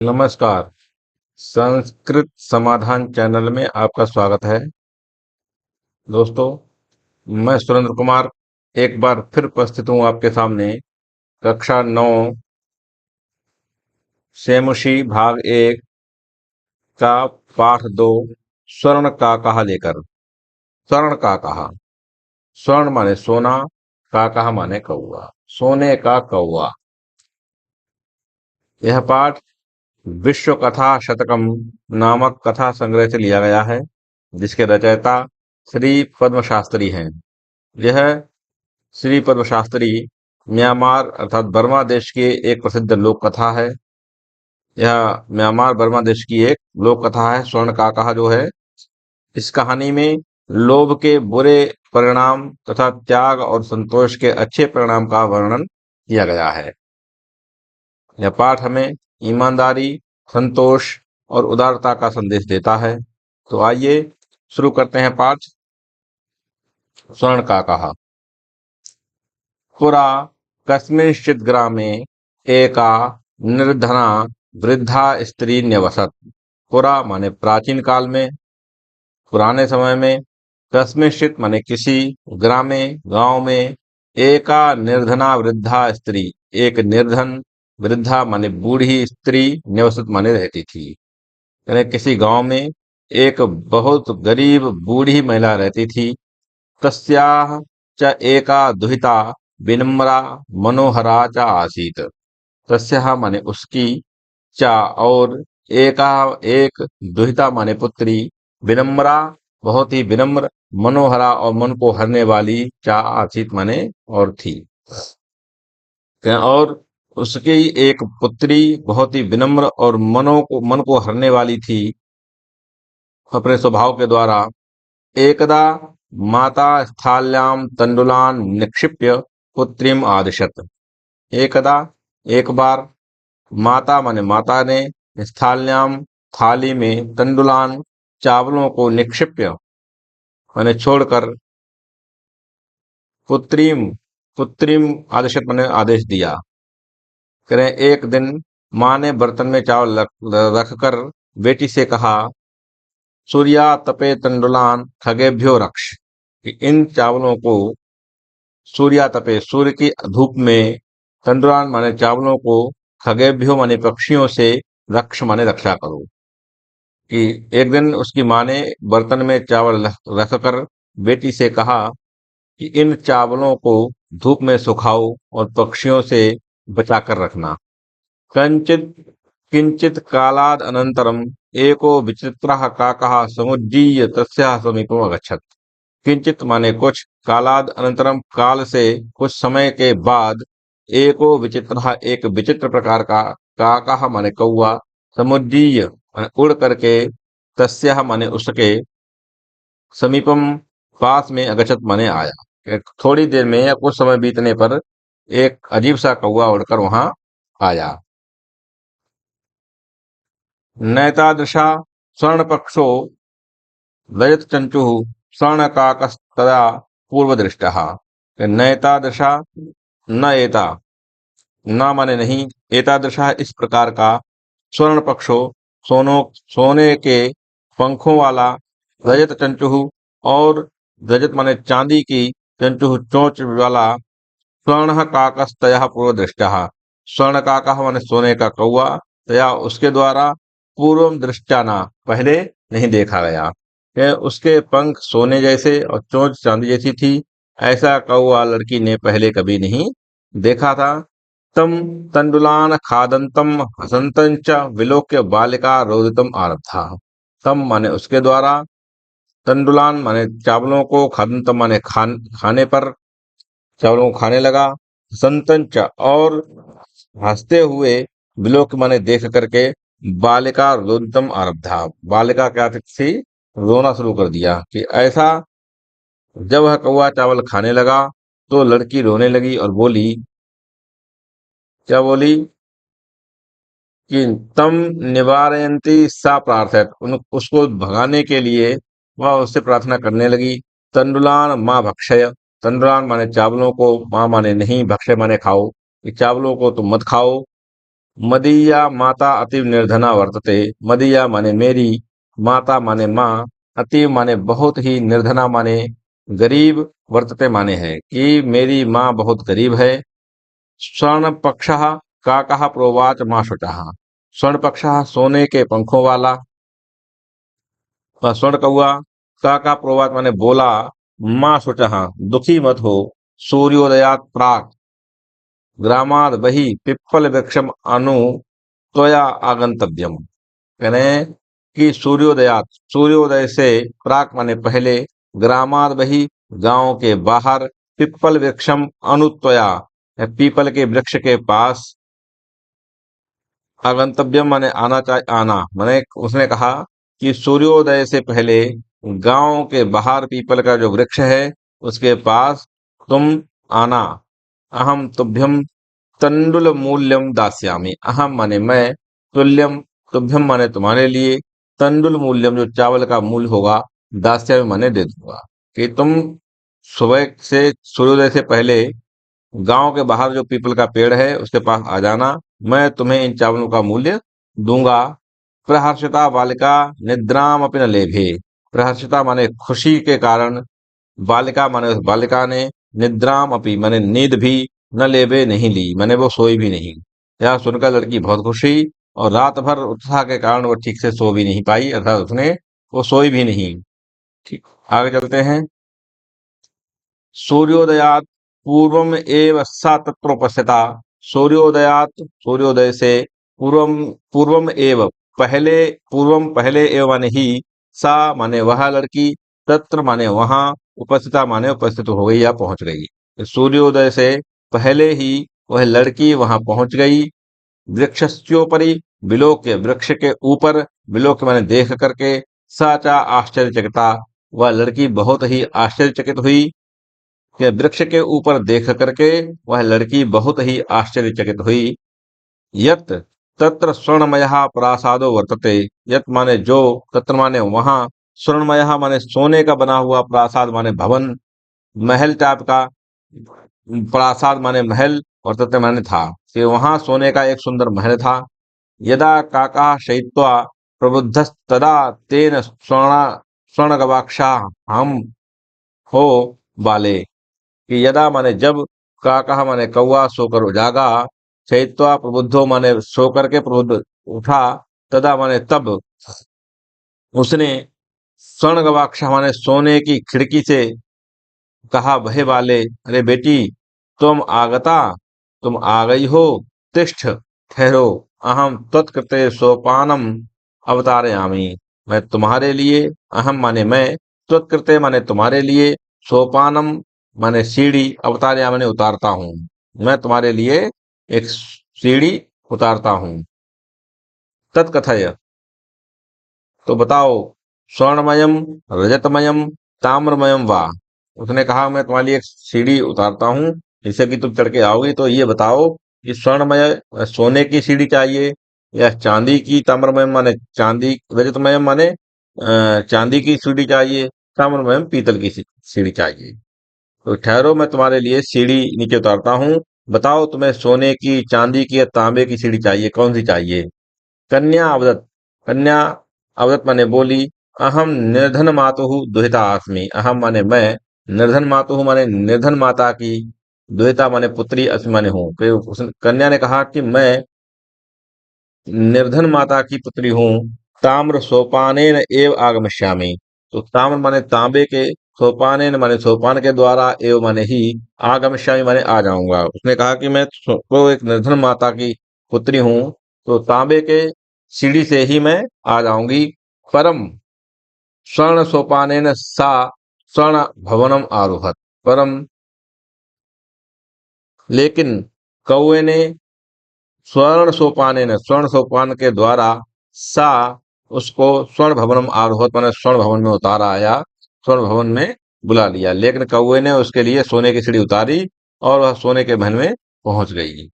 नमस्कार। संस्कृत समाधान चैनल में आपका स्वागत है। दोस्तों, मैं सुरेंद्र कुमार एक बार फिर उपस्थित हूँ आपके सामने कक्षा 9 सेमुषी भाग 1 का पाठ 2 स्वर्ण का कहा लेकर। स्वर्ण का कहा, स्वर्ण माने सोना, का कहा माने कौवा, सोने का कौवा। यह पाठ विश्व कथा शतकम नामक कथा संग्रह से लिया गया है, जिसके रचयिता श्री पद्म शास्त्री हैं। यह श्री पद्म शास्त्री म्यांमार अर्थात बर्मा देश की एक प्रसिद्ध लोक कथा है। यह म्यांमार बर्मा देश की एक लोक कथा है। स्वर्ण का कहा जो है, इस कहानी में लोभ के बुरे परिणाम तथा त्याग और संतोष के अच्छे परिणाम का वर्णन किया गया है। यह पाठ हमें ईमानदारी, संतोष और उदारता का संदेश देता है। तो आइए शुरू करते हैं पाठ। स्वर्ण का कहा। पुरा कस्मिंश्चित् ग्रामे एका निर्धना वृद्धा स्त्री न्यवसत्। पुरा माने प्राचीन काल में, पुराने समय में, कस्मिंश्चित् माने किसी, ग्रामे गांव में, एका निर्धना वृद्धा स्त्री एक निर्धन, वृद्धा माने बूढ़ी स्त्री, न्यवसत माने रहती थी। यानी किसी गांव में एक बहुत गरीब बूढ़ी महिला रहती थी। तस्याः च एका दुहिता विनम्रा मनोहरा च आसीत। तस्याः माने उसकी, चा और, एका एक, दुहिता माने पुत्री, विनम्रा बहुत ही विनम्र, मनोहरा और मन को हरने वाली, चा आसीत माने और थी। और उसकी एक पुत्री बहुत ही विनम्र और मन को हरने वाली थी अपने स्वभाव के द्वारा। एकदा माता स्थाल्यां तंडुलान निक्षिप्य पुत्रीम आदिशत। एकदा एक बार, माता माने माता ने, स्थाल्याम थाली में, तंडुलान चावलों को, निक्षिप्य माने छोड़कर, पुत्रीम पुत्रीम आदिशत माने आदेश दिया। करें एक दिन माँ ने बर्तन में चावल रखकर बेटी से कहा, सूर्या तपे तंडुलान खगेभ्यो रक्ष, कि इन चावलों को, सूर्या तपे सूर्य की धूप में, तंडुलान माने चावलों को, खगेभ्यो माने पक्षियों से, रक्ष माने रक्षा करो। कि एक दिन उसकी माँ ने बर्तन में चावल रखकर बेटी से कहा कि इन चावलों को धूप में सुखाओ और पक्षियों से बचाकर रखना। कंचित किंचित कालाद अनंतरम एको विचित्रः काकः समुज्जीय तस्याः समीपम अगच्छत्। किंचित माने कुछ, कालाद अनंतरम काल से कुछ समय के बाद, एको विचित्रः एक विचित्र प्रकार का, काकः माने कौवा, समुज्जीय माने उड़ करके, तस्याः माने उसके, समीपम पास में, अगच्छत् माने आया। थोड़ी देर में या कुछ समय बीतने पर एक अजीब सा कौवा उड़कर वहां आया। नैतादृशा स्वर्णपक्षो लयत चंचु स्वर्णकाकस्तदा पूर्वदृष्टः। नैतादृशा, न एता, न माने नहीं, एतादृशा इस प्रकार का, स्वर्ण पक्षो सोने के पंखों वाला, रजत चंचु और, रजत माने चांदी की, चंचु चोंच वाला, स्वर्ण काकस्तया पूर्व दृष्टः। स्वर्ण काकः माने सोने का कौवा, तया उसके द्वारा, पूर्व दृष्टाना पहले नहीं देखा गया। उसके पंख सोने जैसे और चोंच चांदी जैसी थी। ऐसा कौवा लड़की ने पहले कभी नहीं देखा था। तम तंडुलान खादंतम हसंतं च विलोक्य बालिका रोदितम आरब्धा। तम माने उसके द्वारा, तंडुलान माने चावलों को, खादंतम माने खाने पर, चावलों को खाने लगा, हसंतं च और हंसते हुए, विलोक माने देख करके, बालिका रोदितम आरब्धा बालिका क्या थी, रोना शुरू कर दिया। कि ऐसा जब वह कौवा चावल खाने लगा तो लड़की रोने लगी और बोली, क्या बोली कि तम निवारयंती सा प्रार्थयत, उसको भगाने के लिए वह उससे प्रार्थना करने लगी। तंडुलान माँ भक्षय, तंडुलान माने चावलों को, माँ माने नहीं, भक्षय माने खाओ, कि चावलों को तुम मत खाओ। मदीया माता अतीव निर्धना वर्तते। मदीया माने मेरी, माता माने माँ, अतीव माने बहुत ही, निर्धना माने गरीब, वर्तते माने है कि मेरी माँ बहुत गरीब है। स्वर्ण पक्षः काकः प्रोवाच माँ शुचः। स्वर्ण पक्षः सोने के पंखों वाला स्वर्ण कौआ, काका प्रोवाच माने बोला, माँ शुचः दुखी मत हो, सूर्योदयात प्राक ग्रामाद बहि पिप्पल वृक्षम अनु त्वया आगंतव्यम। कहने कि सूर्योदयात, सूर्योदय से, प्राक माने पहले, ग्रामाद बहि गांव के बाहर, पिप्पल वृक्षम अनुत्वया पीपल के वृक्ष के पास, आगंतव्यम माने आना चाहिए, आना माने उसने कहा कि सूर्योदय से पहले गांव के बाहर पीपल का जो वृक्ष है उसके पास तुम आना। अहम तुभ्यम तंडुल मूल्यम दास्यामी। अहम माने मैं, तुल्यम तुभ्यम माने तुम्हारे लिए, तंडुल मूल्यम जो चावल का मूल्य होगा, दास्यामी माने दे दूंगा। कि तुम सुबह से, सूर्योदय से पहले गांव के बाहर जो पीपल का पेड़ है उसके पास आ जाना, मैं तुम्हें इन चावलों का मूल्य दूंगा। प्रहर्षिता बालिका निद्राम अपने न लेभे। प्रहर्षिता माने खुशी के कारण, बालिका माने उस बालिका ने, निद्राम अपी माने नींद भी, न लेबे नहीं ली माने वो सोई भी नहीं। यह सुनकर लड़की बहुत खुश हुई और रात भर उत्साह के कारण वो ठीक से सो भी नहीं पाई, अर्थात उसने वो सोई भी नहीं। ठीक, आगे चलते हैं। सूर्योदयात पूर्वम एव सा तत्र उपस्थिता। सूर्योदयात, सूर्योदय से, पूर्वम, पूर्वम एव पहले, पूर्वम पहले, एव माने ही, सा माने वह लड़की, तत्र माने वहां, उपस्थिता माने उपस्थित हो गई या पहुंच गई। सूर्योदय से पहले ही वह लड़की वहां पहुंच गई। वृक्षस्योपरि, बिलोक के, वृक्ष के ऊपर, बिलोक माने देख करके, साचा आश्चर्यचकिता, वह लड़की बहुत ही आश्चर्यचकित हुई कि वृक्ष के ऊपर देख करके वह लड़की बहुत ही आश्चर्यचकित हुई। यत तत्र स्वर्णमयः प्रासादो वर्तते। यत माने जो, तत्र माने वहां, स्वर्णमयः माने सोने का बना हुआ, प्रासाद माने भवन, महल टाइप का, प्रासाद माने महल, और तत्र माने था कि वहां सोने का एक सुंदर महल था। यदा काका शयित्वा प्रबुद्धस्तदा तेन स्वर्ण गवाक्षा हम हो बाले। कि यदा माने जब, काका माने कौआ सोकर जागा, चैत्वा प्रबुद्धो माने सोकर के प्रबुद्ध उठा, तदा माने तब, उसने स्वर्ण गवाक्ष माने सोने की खिड़की से कहा, बहे वाले, अरे बेटी तुम आगता, तुम आ गई हो, तिष्ठ ठहरो, अहम त्वत्कृते सोपानम अवतारयामि। मैं तुम्हारे लिए, अहम माने मैं, त्वत्कृते माने तुम्हारे लिए, सोपानम माने सीढ़ी, अवतारयामि माने उतारता हूँ। मैं तुम्हारे लिए एक सीढ़ी उतारता हूँ। तत्कथय, तो बताओ, स्वर्णमयम, रजतमयम, ताम्रमयम वा। उसने कहा मैं तुम्हारे लिए एक सीढ़ी उतारता हूँ जिससे कि तुम चढ़ के आओगी, तो ये बताओ कि स्वर्णमय सोने की सीढ़ी चाहिए या चांदी की, ताम्रमयम माने चांदी, रजतमयम माने चांदी की सीढ़ी चाहिए, ताम्रमयम पीतल की सीढ़ी चाहिए। तो ठहरो, मैं तुम्हारे लिए सीढ़ी नीचे उतारता हूँ। बताओ तुम्हें सोने की, चांदी की या तांबे की सीढ़ी चाहिए, कौन सी चाहिए। कन्या अवदत, कन्या अवदत माने बोली, अहम निर्धन मातुः दुहिता अस्मि। अहम माने मैं, निर्धन मातुः माने निर्धन माता की, दुहिता माने पुत्री, अस्मि माने हूँ। कन्या ने कहा कि मैं निर्धन माता की पुत्री हूँ। ताम्र सोपानेन एव आगमिष्यामि। तो ताम्र माने तांबे के, सोपानेन माने सोपान के द्वारा, एव माने ही, आगमिष्यामि माने आ जाऊंगा। उसने कहा कि मैं तो एक निर्धन माता की पुत्री हूँ, तो तांबे के सीढ़ी से ही मैं आ जाऊंगी। परम स्वर्ण सोपानेन सा स्वर्ण भवनम आरोहत। परम लेकिन कौए ने स्वर्ण सोपानेन, स्वर्ण सोपान के द्वारा, सा उसको स्वर्ण भवनम आरोहत माने स्वर्ण भवन में उतारा या स्वर्ण भवन में बुला लिया। लेकिन कौए ने उसके लिए सोने की सीढ़ी उतारी और वह सोने के महल में पहुंच गई।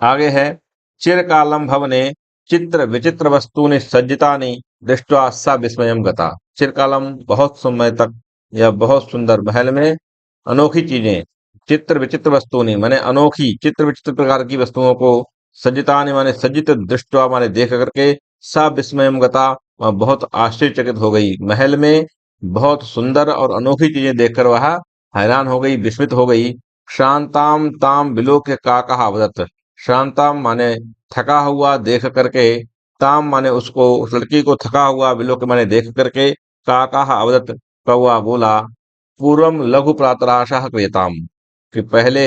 आगे है, चिरकालम भवने चित्र विचित्र वस्तूनि सज्जितानि दृष्ट्वा सा विस्मयम गता। चिरकालम बहुत समय तक या बहुत सुंदर महल में अनोखी चीजें, चित्र विचित्र वस्तूनि माने अनोखी चित्र विचित्र प्रकार की वस्तुओं को सज्जितानि माने सज्जित दृष्टवा माने देख करके सा विस्मयम गता वह बहुत आश्चर्यचकित हो गई। महल में बहुत सुंदर और अनोखी चीजें देखकर वह हैरान हो गई, विस्मित हो गई। शांताम ताम विलोक्य काकः अवदत्। शांताम माने थका हुआ देख करके, ताम माने उसको उस लड़की को थका हुआ विलोक्य माने देख करके, काकः अवदत् कौवा बोला, पूर्वम लघु प्रातराशः क्रियताम कि पहले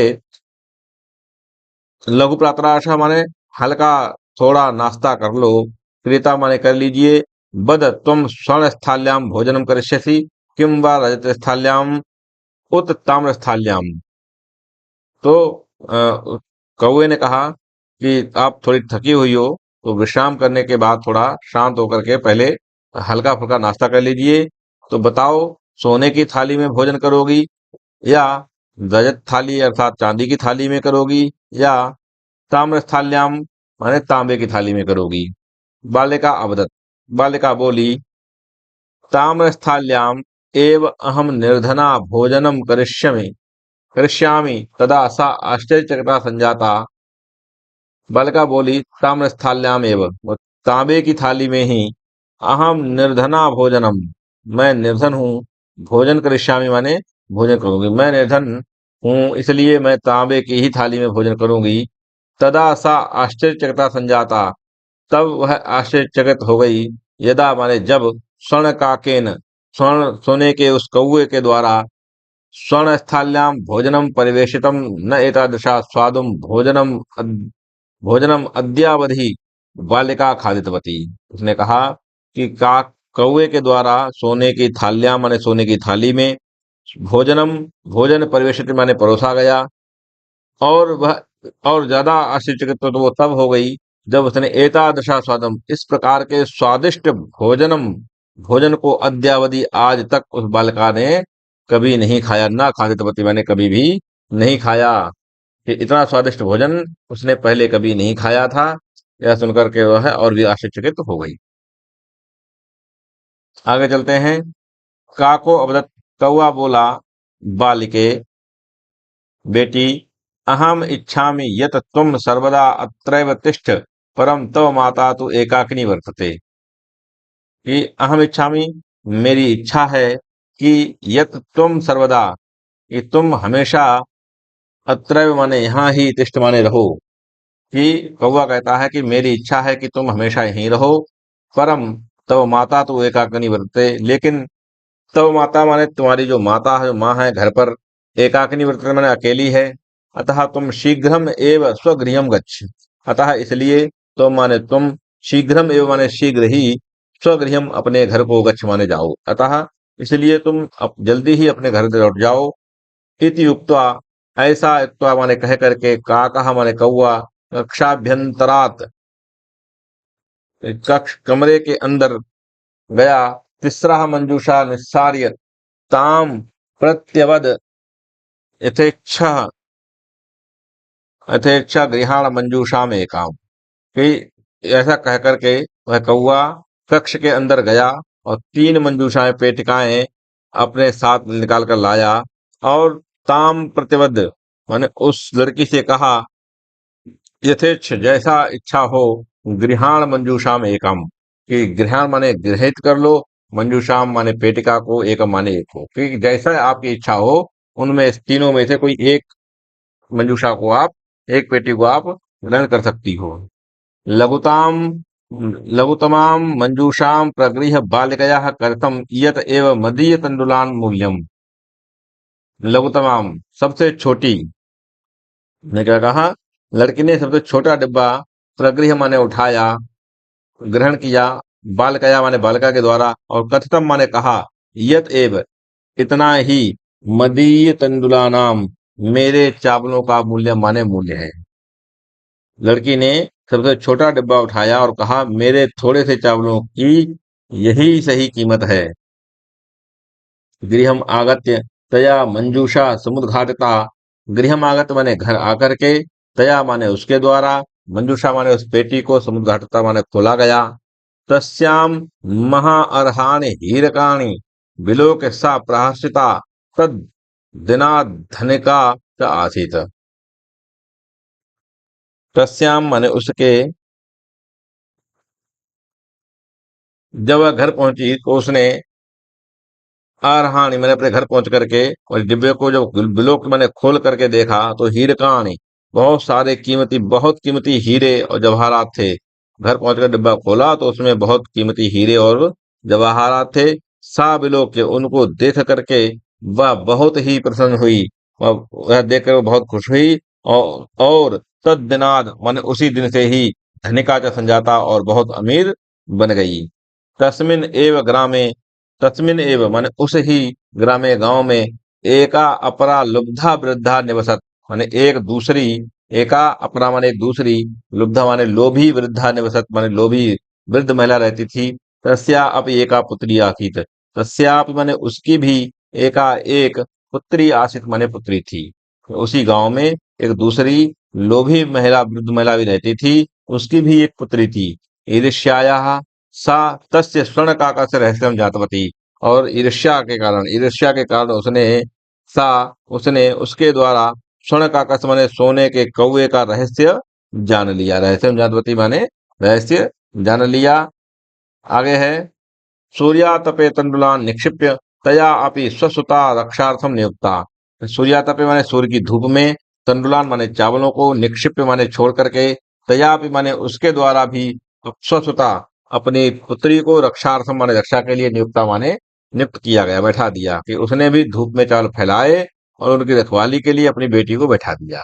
लघु प्रातराशः माने हल्का थोड़ा नाश्ता कर लो, क्रेता माने कर लीजिए। बद त्वं स्वर्णस्थाल्यां भोजनं करिष्यसि किं वा रजतस्थाल्यां उत ताम्रस्थाल्यां। तो कौवे ने कहा कि आप थोड़ी थकी हुई हो तो विश्राम करने के बाद थोड़ा शांत होकर के पहले हल्का फुल्का नाश्ता कर लीजिए। तो बताओ, सोने की थाली में भोजन करोगी या रजत थाली अर्थात चांदी की थाली में करोगी या ताम्रस्थाल्यां माने तांबे की थाली में करोगी। बालिका अवदत्। बालिका बोली, ताम्रस्थाल्याम् एव अहं निर्धना भोजनं करिष्यामि। तदा सा आश्चर्यचकिता संजाता। बालिका बोली, ताम्रस्थाल्याम् एव वो तांबे की थाली में ही अहम निर्धना भोजनम मैं निर्धन हूँ, भोजन करिष्यामि माने भोजन करूंगी, मैं निर्धन हूँ इसलिए मैं तांबे की ही थाली में भोजन करूंगी। तदा सा आश्चर्यचकिता संजाता। तब वह आश्चर्यचकित हो गई। यदा माने जब स्वर्ण काकेन स्वर्ण सोने के उस कौवे के द्वारा स्वर्णस्थाल्यां भोजनं परिवेशितं न एतादृशा स्वादुं भोजनम अद्यावधि बालिका खादितवती। उसने कहा कि का कौवे के द्वारा सोने की थालियां माने सोने की थाली में भोजनम भोजन परिवेशित माने परोसा गया। और वह और ज्यादा आश्चर्यचकित तो वो तब हो गई जब उसने एतादृशा स्वादम इस प्रकार के स्वादिष्ट भोजन को अद्यावधि आज तक उस बालिका ने कभी नहीं खाया। ना खादितवती मैंने कभी भी नहीं खाया कि इतना स्वादिष्ट भोजन उसने पहले कभी नहीं खाया था। यह सुनकर के वह और भी आश्चर्यचकित हो गई। आगे चलते हैं। काको अवदत्। कौवा बोला, बालिके बेटी, अहम इच्छामि यत् त्वं सर्वदा अत्रैव तिष्ठ, परम तव माता तु एकाकिनी वर्तते। कि अहम इच्छामि मेरी इच्छा है कि यत् त्वं सर्वदा कि तुम हमेशा अत्रैव माने यहाँ ही तिष्ठ माने रहो। कि कौवा कहता है कि मेरी इच्छा है कि तुम हमेशा यहीं रहो, परम तव माता तु एकाकिनी वर्तते, लेकिन तव माता माने तुम्हारी जो माता है, जो माँ है घर पर, एकाकिनी वर्तते माने अकेली है। अतः तुम शीघ्रम एव स्वगृहम गच्छ। अतः इसलिए तो माने तुम शीघ्रम एव माने शीघ्र ही स्वगृहम अपने घर को गच्छ माने जाओ। अतः इसलिए तुम जल्दी ही अपने घर लौट जाओ। इति उक्त्वा ऐसा उक्त्वा माने कह करके काकः माने कौवा कक्षाभ्यंतरात कक्ष कमरे के अंदर गया। तिस्रः मंजूषा निस्सार्य ताम प्रत्यवद यथेच्छा यथेच्छा गृहाण मंजूषा में काम। कि ऐसा कह करके वह कौवा कक्ष के अंदर गया और 3 मंजूषाएं पेटिकाएं अपने साथ निकाल कर लाया और ताम प्रतिबद्ध माने उस लड़की से कहा, यथेच्छ जैसा इच्छा हो, गृहाण मंजूषाम एकम कि गृहाण माने गृहित कर लो, मंजूषाम माने पेटिका को, एकम माने एक को, कि जैसा आपकी इच्छा हो उनमें इस तीनों में से कोई एक मंजूषा को आप एक पेटी को आप ग्रहण कर सकती हो। लघुताम लघुतमां मंजूषां प्रगृह्य बालिकया कर्तम इयत एव मदीय तंडुलान मूल्यम। लघुतमाम सबसे छोटी ने क्या कहा, लड़की ने सबसे छोटा डिब्बा प्रगृह माने उठाया, ग्रहण किया, बालकया माने बालिका के द्वारा, और कथितम माने कहा, यत एव इतना ही, मदीय तंडुला नाम मेरे चावलों का मूल्य माने मूल्य है। लड़की ने सबसे छोटा डिब्बा उठाया और कहा, मेरे थोड़े से चावलों की यही सही कीमत है। गृहम आगत्य तया मंजूषा समुद्घाटिता। गृहम आगत माने घर आकर के, तया माने उसके द्वारा, मंजूषा माने उस पेटी को, समुद्घाटिता माने खोला गया। तस्याम महाअर्हाणि हीरकाणि विलोक्य सा प्रहर्षिता तद दिनाधनिका च आसीत। तस्याम माने उसके, जब वह घर पहुंची तो उसने आरहाणी मैंने अपने घर पहुंच करके और डिब्बे को जब बिलोक मैंने खोल करके देखा तो हीरकाणी, बहुत सारे कीमती, बहुत कीमती हीरे और जवाहरात थे। घर पहुंचकर डिब्बा खोला तो उसमें बहुत कीमती हीरे और जवाहरात थे। सा बिलोक के, उनको देख करके वह बहुत ही प्रसन्न हुई, वह देखकर वो बहुत खुश हुई। और तद्दिनाद माने उसी दिन से ही धनिका च संजाता, और बहुत अमीर बन गई। तस्मिन एव ग्रामे, तस्मिन एव माने उस ही ग्रामे, गांव में, एका अपरा लुब्धा वृद्धा निवसत, माने एक दूसरी, एका अपरा माने एक दूसरी, लुब्धा माने लोभी, वृद्धा निवसत माने लोभी वृद्ध महिला रहती थी। तस्या अपि एका पुत्री आसीत, तस्या अपि माने उसकी भी, एका एक पुत्री आसीत माने पुत्री थी। तो उसी गांव में एक दूसरी लोभी महिला, वृद्ध महिला भी रहती थी, उसकी भी एक पुत्री थी। ईर्ष्याया सा तस्य स्वर्ण काका से रहस्यम जातवती, और ईर्ष्या के कारण उसने, सा उसने उसके द्वारा, स्वर्ण काकस माने सोने के कौवे का रहस्य जान लिया। रहस्यम जातवती माने रहस्य जान लिया। आगे है, सूर्यातपे तंडुलान निक्षिप्य तया अपि स्वसुता रक्षार्थम नियुक्ता। सूर्यातपे माने सूर्य की धूप में, तंडुलान माने चावलों को, निक्षिप्य माने छोड़ करके, तया अपि माने उसके द्वारा भी, स्वसुता अपनी पुत्री को, रक्षार्थम माने रक्षा के लिए, नियुक्ता माने नियुक्त किया गया, बैठा दिया, कि उसने भी धूप में चावल फैलाए और उनकी रखवाली के लिए अपनी बेटी को बैठा दिया।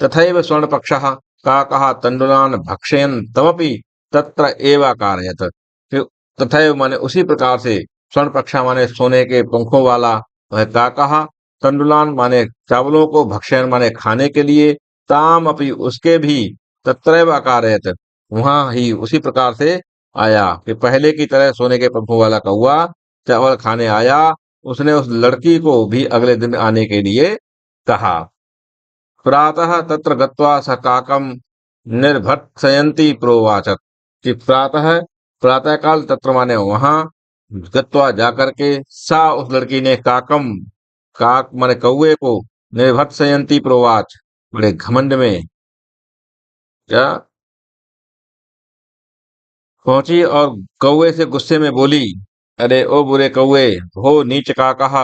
तथैव स्वर्णपक्षः काकः तण्डुलान् भक्षयन् तमपि तत्र एव अकारयत्। फिर तथैव माने उसी प्रकार से, स्वर्ण पक्षा माने सोने के पंखों वाला, वह काकः तण्डुलान माने चावलों को, भक्षयन माने खाने के लिए, ताम अपि उसके भी, तत्रैव अकारयत् वहां ही उसी प्रकार से आया, कि पहले की तरह सोने के पंखों वाला कौवा चावल खाने आया। उसने उस लड़की को भी अगले दिन आने के लिए कहा। प्रातः तत्र गत्वा स काकं निर्भर्त्सयन्ती प्रोवाचत, कि प्रातः, प्रातः काल, तत्र माने वहां, गत्वा जाकर के, सा उस लड़की ने, काकम, काक माने कौवे को, निर्भर्त्सयन्ती प्रोवाच, बड़े घमंड में, क्या, पहुंची और कौवे से गुस्से में बोली, अरे ओ बुरे कौवे, हो नीच काकः,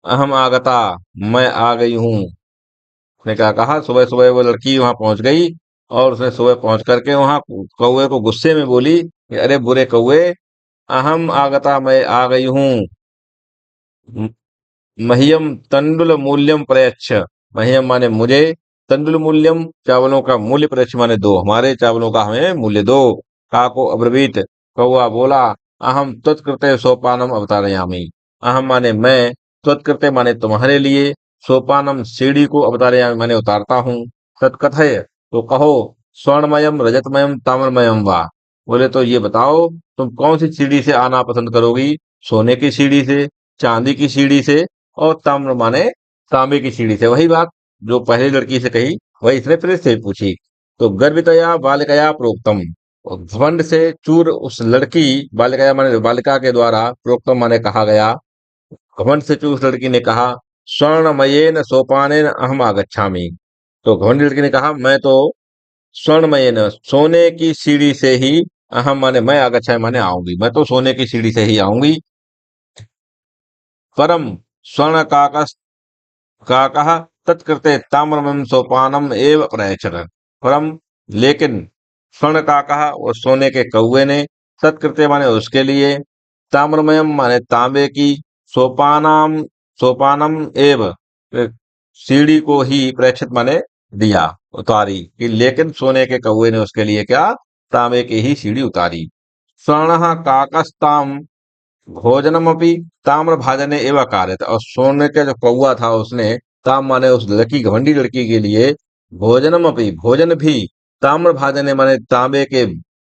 अहम आगता, मैं आ गई हूँ। उसने क्या कहा, सुबह सुबह वो लड़की वहां पहुंच गई, और उसने सुबह पहुंच करके वहां कौवे को गुस्से में बोली कि अरे बुरे कौवे, अहम आगता, मैं आ गई हूँ, म- मह्यम तंडुल मूल्यम प्रयच्छ, मह्यम माने मुझे, तंडुल मूल्यम चावलों का मूल्य, प्रयच्छ माने दो, हमारे चावलों का हमें मूल्य दो। काको अब्रवीत, कौवा बोला, अहम त्वत्कृते सोपानम अवतारयामि, अहम माने मैं, त्वत्कृते माने तुम्हारे लिए, सोपानम सीढ़ी को, अवतारयामि माने उतारता हूँ। तत्कथय तो कहो, स्वर्णमयम रजतमयम ताम्रमयम वा, बोले तो ये बताओ, तुम कौन सी सीढ़ी से आना पसंद करोगी, सोने की सीढ़ी से, चांदी की सीढ़ी से, और ताम्र माने तांबे की सीढ़ी से। वही बात जो पहली लड़की से कही, वही इसने फिर से पूछी। तो गर्भितया बालिकया प्रोक्तम, और घमंड से चूर उस लड़की, बालिकया माने बालिका के द्वारा, प्रोक्तम माने कहा गया, घमंड से चूर उस लड़की ने कहा, स्वर्णमयेन सोपानेन अहम आगच्छामि। तो घमंड लड़की ने कहा, मैं तो स्वर्णमयेन, सोने की सीढ़ी से ही, अहम माने मैं, आगच्छामि माने आऊंगी, मैं तो सोने की सीढ़ी से ही आऊंगी। परम स्वर्ण काकः तत्कृते ताम्रमं सोपानम एव प्रयच्छत। परम लेकिन, स्वर्ण काकः और सोने के कौवे ने, तत्कृते माने उसके लिए, ताम्रमयम माने तांबे की, सोपानाम, सोपानम एव सीढ़ी को ही, प्रेक्षित माने दिया, उतारी, कि लेकिन सोने के कौवे ने उसके लिए क्या, तांबे की ही सीढ़ी उतारी। स्वर्ण काकस्ताम भोजनमपि ताम्रभाजने एव अकारयत्, और सोने का जो कौवा था उसने, ताम माने उस लड़की, घमंडी लड़की के लिए, भोजनमपि भोजन भी, ताम्रभाजने माने तांबे के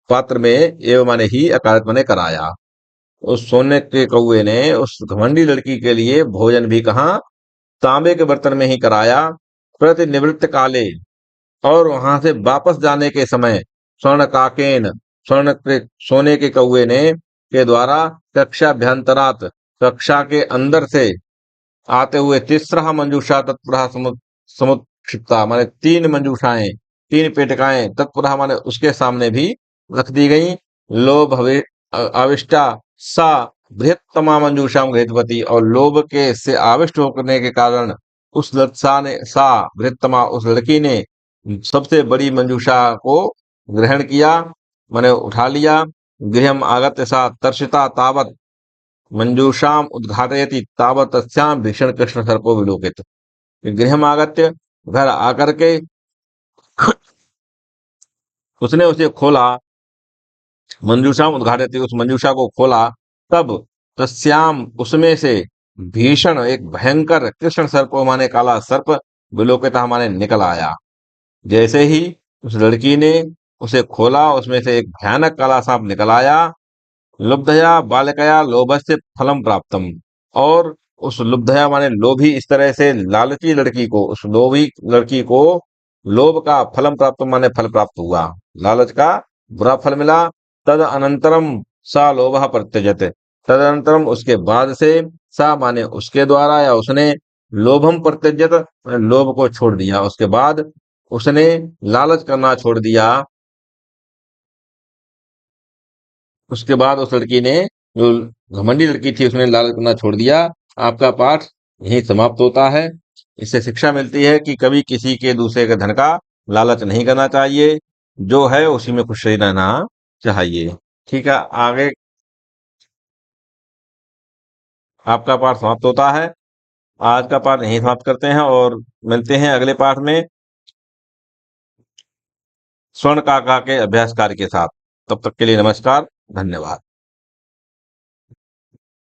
पात्र में, एव माने ही, अकारत माने कराया। उस सोने के कौवे ने उस घमंडी लड़की के लिए भोजन भी कहाँ, तांबे के बर्तन में ही कराया। प्रतिनिवृत्त काले, और वहां से वापस जाने के समय, स्वर्ण काकेन, स्वर्ण के, सोने के कौवे ने, के द्वारा, कक्षाभ्यंतरात, कक्षा के अंदर से आते हुए, तिस्रः मंजूषा तत्पुरः समुत्क्षिप्ता माने 3 मंजूषाएं, 3 पेटिकाएं तत्पुनः माने उसके सामने भी रख दी गई। लोभ आविष्टा सा बृहत्तमा मंजूषाम गृहीतवती, और लोभ के से आविष्ट होने के कारण उस लत्सा ने सा बृहत्तमा उस लड़की ने सबसे बड़ी मंजूषा को ग्रहण किया, माने उठा लिया। गृहम आगत्य सा तर्षिता तावत मंजूषाम उद्घाटयति तावत तस्याम भीषण कृष्ण सर्पो विलोकित। गृहम आगत्य घर आकर के उसने उसे खोला, मंजूषाम उद्घाटयति उस मंजूषा को खोला, तब तस्याम उसमें से भीषण एक भयंकर कृष्ण सर्पो माने काला सर्प विलोकिता माने निकल आया। जैसे ही उस लड़की ने उसे खोला, उसमें से एक भयानक काला सांप निकल आया। लुब्धया बालकया लोभस्य फलम प्राप्तम, और उस लुब्धया माने लोभी इस तरह से लालची लड़की को, उस लोभी लड़की को लोभ का फलम प्राप्त माने फल प्राप्त हुआ, लालच का बुरा फल मिला। तद अनंतरम सा लोभ प्रत्यजत, तदनंतरम उसके बाद से सा माने उसके द्वारा या उसने लोभम प्रत्यजत लोभ को छोड़ दिया, उसके बाद उसने लालच करना छोड़ दिया। उसके बाद उस लड़की ने, जो घमंडी लड़की थी, उसने लालच करना छोड़ दिया। आपका पाठ यहीं समाप्त होता है। इससे शिक्षा मिलती है कि कभी किसी के दूसरे के धन का लालच नहीं करना चाहिए, जो है उसी में खुश रहना चाहिए। ठीक है, आगे आपका पाठ समाप्त होता है। आज का पाठ यहीं समाप्त करते हैं और मिलते हैं अगले पाठ में स्वर्ण काका के अभ्यास कार्य के साथ। तब तक के लिए नमस्कार, धन्यवाद।